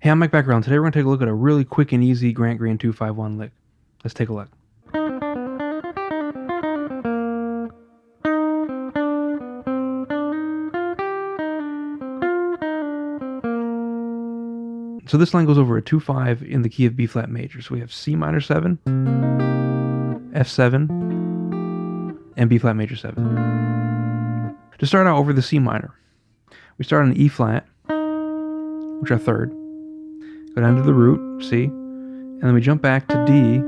Hey, I'm Mike Background. Today we're going to take a look at a really quick and easy Grant Green 251 lick. Let's take a look. So this line goes over a 2-5 in the key of B flat major. So we have C minor 7, F7, and B flat major 7. To start out over the C minor, we start on E flat, which are third, go down to the root, C, and then we jump back to D,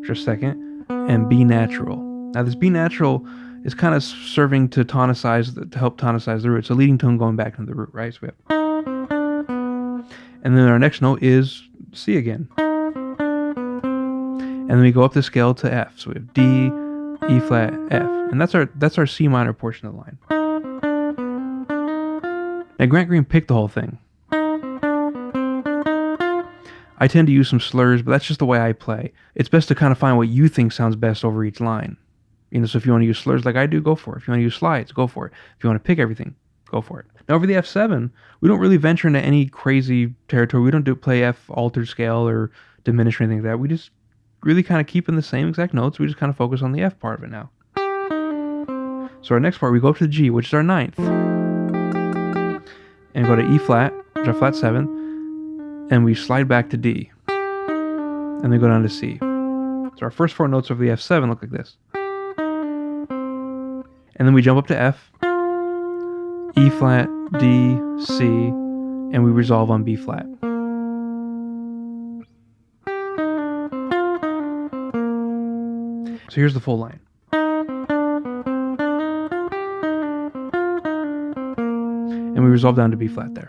which are second, and B natural. Now this B natural is kind of serving to help tonicize the root. It's a leading tone going back into the root, right? So we have, and then our next note is C again. And then we go up the scale to F. So we have D, E flat, F. And that's our C minor portion of the line. Now Grant Green picked the whole thing. I tend to use some slurs, but that's just the way I play. It's best to kind of find what you think sounds best over each line. So if you want to use slurs like I do, go for it. If you want to use slides, go for it. If you want to pick everything, go for it. Now over the F7, we don't really venture into any crazy territory. We don't play F altered scale or diminish or anything like that. We just really kind of keep in the same exact notes. We just kind of focus on the F part of it now. So our next part, we go up to the G, which is our ninth. And go to E flat, which is our flat 7. And we slide back to D. And then go down to C. So our first 4 notes of the F7 look like this. And then we jump up to F, E flat, D, C, and we resolve on B flat. So here's the full line. And we resolve down to B flat there.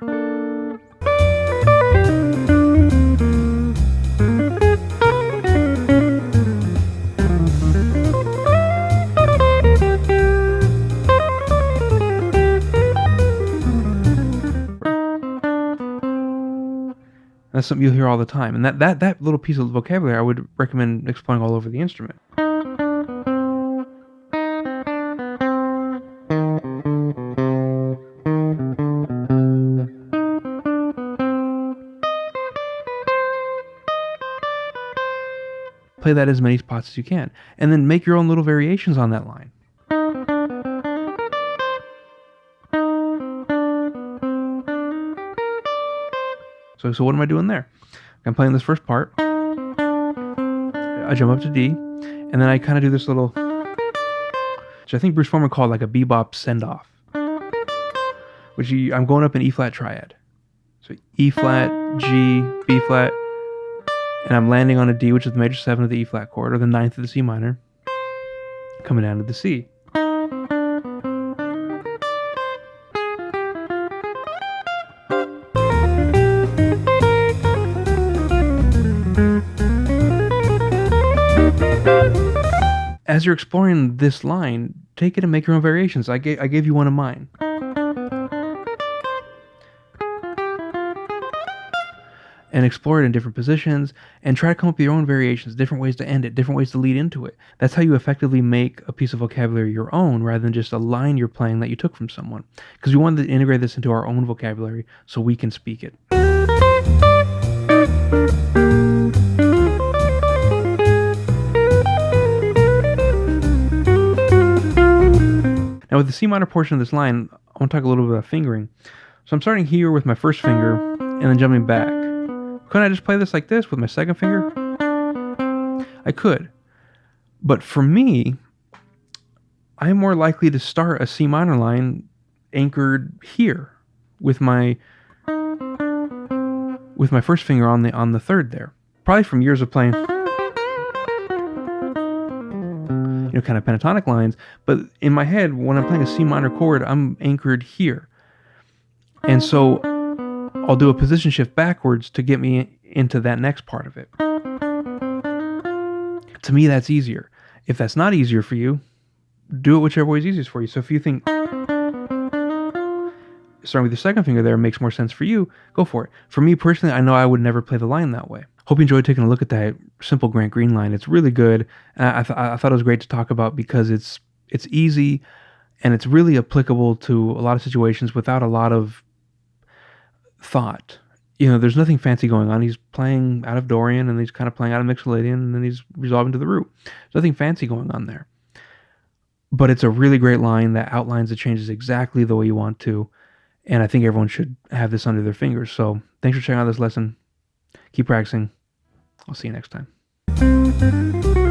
That's something you'll hear all the time. And that little piece of vocabulary I would recommend exploring all over the instrument. Play that as many spots as you can. And then make your own little variations on that line. So what am I doing there? I'm playing this first part. I jump up to D, and then I kind of do this little, which I think Bruce Forman called like a bebop send-off, which I'm going up in E flat triad. So E flat, G, B flat, and I'm landing on a D, which is the major 7 of the E flat chord, or the 9th of the C minor, coming down to the C. As you're exploring this line, take it and make your own variations. I gave you one of mine. And explore it in different positions, and try to come up with your own variations, different ways to end it, different ways to lead into it. That's how you effectively make a piece of vocabulary your own, rather than just a line you're playing that you took from someone. Because we wanted to integrate this into our own vocabulary so we can speak it. Now with the C minor portion of this line, I want to talk a little bit about fingering. So I'm starting here with my first finger, and then jumping back. Couldn't I just play this like this with my second finger? I could. But for me, I'm more likely to start a C minor line anchored here with my first finger on the third there. Probably from years of playing kind of pentatonic lines, but in my head, when I'm playing a C minor chord, I'm anchored here. And so I'll do a position shift backwards to get me into that next part of it. To me, that's easier. If that's not easier for you, do it whichever way is easiest for you. So if you think starting with your second finger there makes more sense for you, go for it. For me personally, I know I would never play the line that way. Hope you enjoyed taking a look at that simple Grant Green line. It's really good. I thought it was great to talk about because it's easy and it's really applicable to a lot of situations without a lot of thought. there's nothing fancy going on. He's playing out of Dorian, and he's kind of playing out of Mixolydian, and then he's resolving to the root. There's nothing fancy going on there. But it's a really great line that outlines the changes exactly the way you want to. And I think everyone should have this under their fingers. So thanks for checking out this lesson. Keep practicing. I'll see you next time.